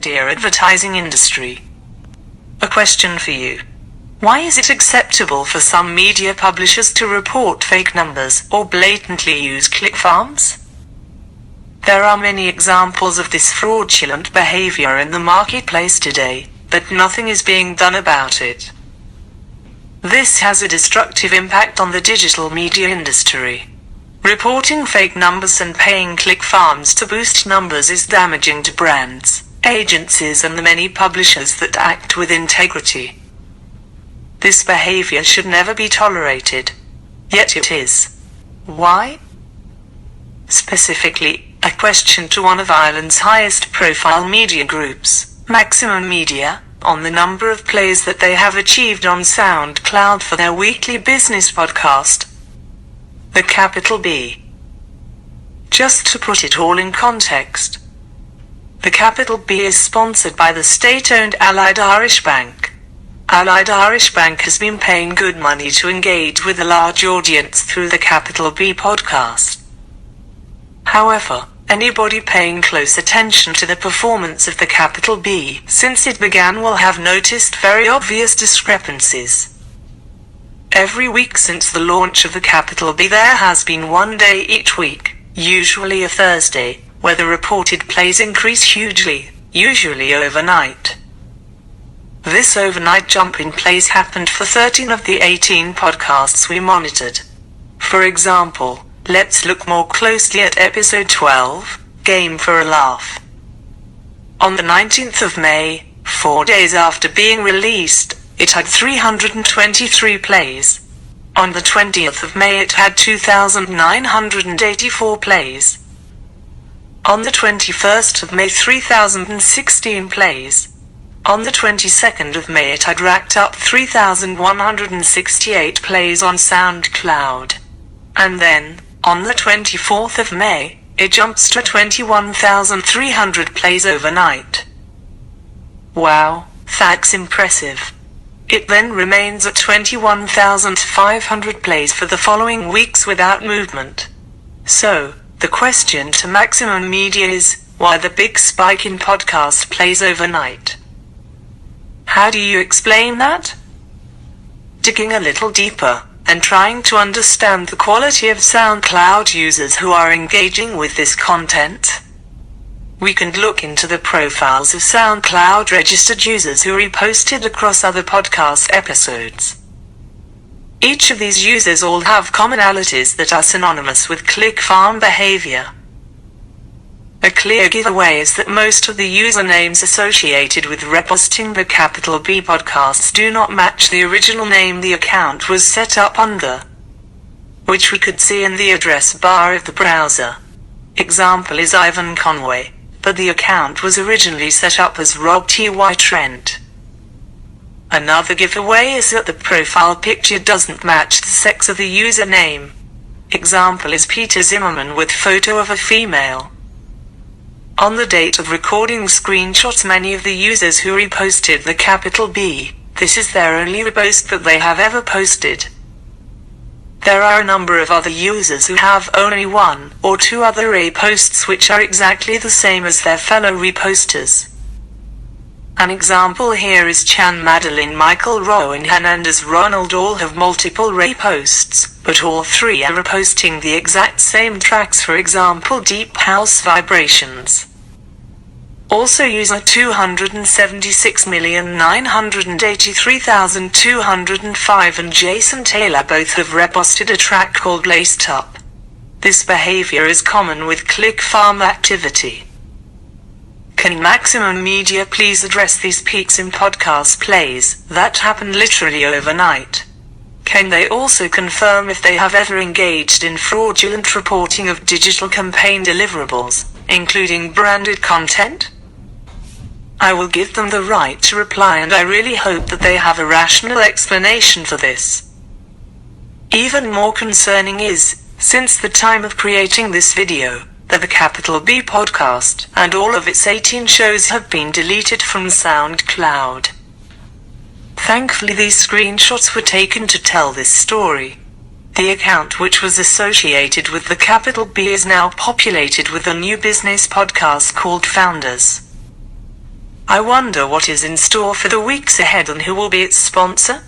Dear advertising industry, a question for you. Why is it acceptable for some media publishers to report fake numbers or blatantly use click farms? There are many examples of this fraudulent behavior in the marketplace today, but nothing is being done about it. This has a destructive impact on the digital media industry. Reporting fake numbers and paying click farms to boost numbers is damaging to brands, agencies and the many publishers that act with integrity. This behavior should never be tolerated. Yet it is. Why? Specifically, a question to one of Ireland's highest profile media groups, Maximum Media, on the number of plays that they have achieved on SoundCloud for their weekly business podcast, The Capital B. Just to put it all in context, The Capital B is sponsored by the state-owned Allied Irish Bank. Allied Irish Bank has been paying good money to engage with a large audience through the Capital B podcast. However, anybody paying close attention to the performance of the Capital B since it began will have noticed very obvious discrepancies. Every week since the launch of the Capital B there has been one day each week, usually a Thursday, where the reported plays increase hugely, usually overnight. This overnight jump in plays happened for 13 of the 18 podcasts we monitored. For example, let's look more closely at episode 12, Game for a Laugh. On the 19th of May, 4 days after being released, it had 323 plays. On the 20th of May it had 2,984 plays. On the 21st of May 3,016 plays. On the 22nd of May it had racked up 3,168 plays on SoundCloud. And then, on the 24th of May, it jumps to 21,300 plays overnight. Wow, that's impressive. It then remains at 21,500 plays for the following weeks without movement. So, the question to Maximum Media is, why the big spike in podcast plays overnight? How do you explain that? Digging a little deeper, and trying to understand the quality of SoundCloud users who are engaging with this content, we can look into the profiles of SoundCloud registered users who reposted across other podcast episodes. Each of these users all have commonalities that are synonymous with click farm behavior. A clear giveaway is that most of the usernames associated with reposting the Capital B podcasts do not match the original name the account was set up under, which we could see in the address bar of the browser. Example is Ivan Conway, but the account was originally set up as Rob T.Y. Trent. Another giveaway is that the profile picture doesn't match the sex of the username. Example is Peter Zimmerman with photo of a female. On the date of recording screenshots many of the users who reposted the Capital B, this is their only repost that they have ever posted. There are a number of other users who have only one or two other reposts which are exactly the same as their fellow reposters. An example here is Chan Madeline, Michael Rowan Hernandez, Ronald all have multiple reposts, but all three are reposting the exact same tracks, for example Deep House Vibrations. Also user 276,983,205 and Jason Taylor both have reposted a track called Laced Up. This behavior is common with click farm activity. Can Maximum Media please address these peaks in podcast plays that happen literally overnight? Can they also confirm if they have ever engaged in fraudulent reporting of digital campaign deliverables, including branded content? I will give them the right to reply, and I really hope that they have a rational explanation for this. Even more concerning is, since the time of creating this video, that the Capital B podcast and all of its 18 shows have been deleted from SoundCloud. Thankfully these screenshots were taken to tell this story. The account which was associated with the Capital B is now populated with a new business podcast called Founders. I wonder what is in store for the weeks ahead and who will be its sponsor?